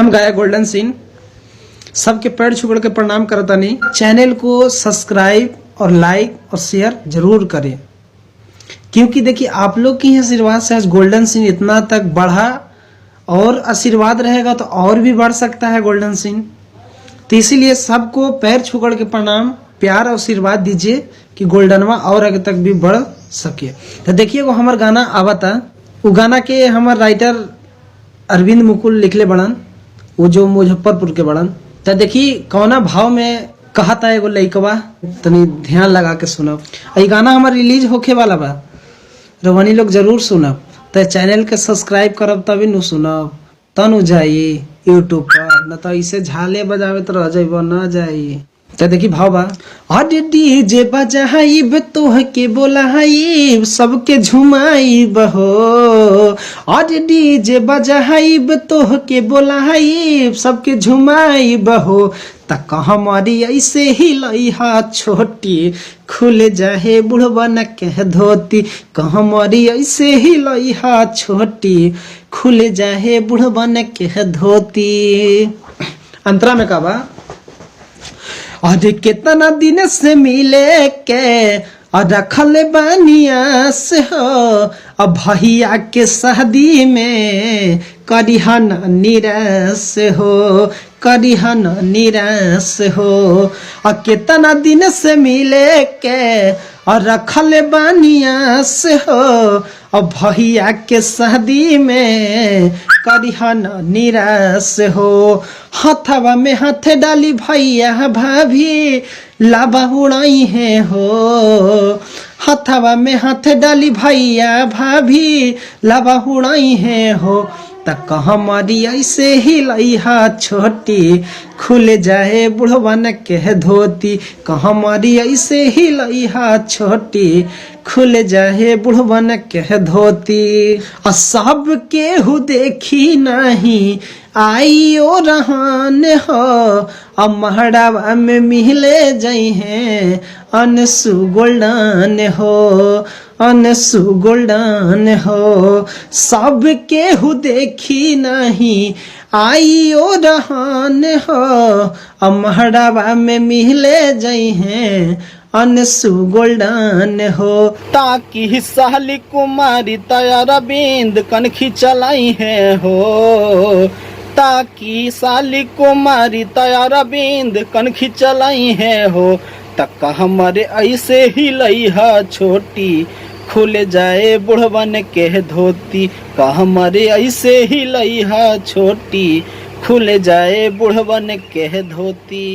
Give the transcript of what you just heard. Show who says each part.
Speaker 1: हम गाया गोल्डन सिंह सबके पैर छुकड़ के प्रणाम करतानी। चैनल को सब्सक्राइब और लाइक और शेयर जरूर करें, क्योंकि देखिए आप लोग की आशीर्वाद से आज गोल्डन सिंह इतना तक बढ़ा और आशीर्वाद रहेगा तो और भी बढ़ सकता है गोल्डन सिंह। तो इसीलिए सबको पैर छुकड़ के प्रणाम, प्यार और आशीर्वाद दीजिए कि गोल्डनवा और आगे तक भी बढ़ सके। तो देखिए वो हमार गाना आवता, वो गाना के हमार राइटर अरविंद मुकुल लिखले बड़न, वो जो मुजफ्फरपुर के बड़न। तो देखिए कौना भाव में कहता है एगो लइकवा, तनी ध्यान लगा के सुनब। ये गाना हमार रिलीज होके वाला बा, रवानी लोग जरूर सुनब। तो चैनल के सब्सक्राइब करब तभी नु सुनब, तनु जाई यूट्यूब पर, न तो इसे झाले बजावे तो रह जाइब न जाई। तो देखी भाव बा, अरे डीजे बजाइब तोह के बोलाइब सबके झुमाइब हो, अरे डीजे बजाइब तोह के बोलाइब सबके झुमाइब हो। तक हमारी ऐसे ही लइहा छोटी खुल जाए बुढ़वा न कह धोती, हमारी ऐसे ही लइहा छोटी खुल जाए बुढ़वा न कह धोती। अंतरा में का बा, अरे कितना दिन से मिले के रखल बानिया से हो, अब भैया के शादी में करिहन निराश हो, करिहन निराश हो। कितना दिन से मिले के और रखल बानिया से हो, अब भैया के शादी में करिहन निराश हो। हथवा में हाथ डाली भैया भाभी लाबा उड़ाई है हो, हथवा में हाथ डाली भैया भाभी लाबा उड़ाई है हो। तक हमारी ऐसे ही लइहा छोटी खुल जाए बुढ़वा न कह धोती, हमारी ऐसे ही लइहा छोटी खुल जाए बुढ़वा न कह धोती। सब केहू देखी नहीं आई ओ रहन हो, अब महड़ावा में मिले जाई हैं अनसु गोल्डन हो, अनसु गोल्डन हो। सब केहू देखी नहीं आई ओ रहन हो, अब महड़ावा में मिले जाई हैं अनसु गोल्डन हो। ताकि साली कुमारी तैयार बिंद कनखी चलाई है हो, ताकि साली कुमारी तैयार बिंद कनखी चलाई है हो। तक हमारे ऐसे ही लइहा छोटी खुल जाए बुढ़वन के धोती, का हमारे ऐसे ही लइहा छोटी खुल जाए बुढ़वन के धोती।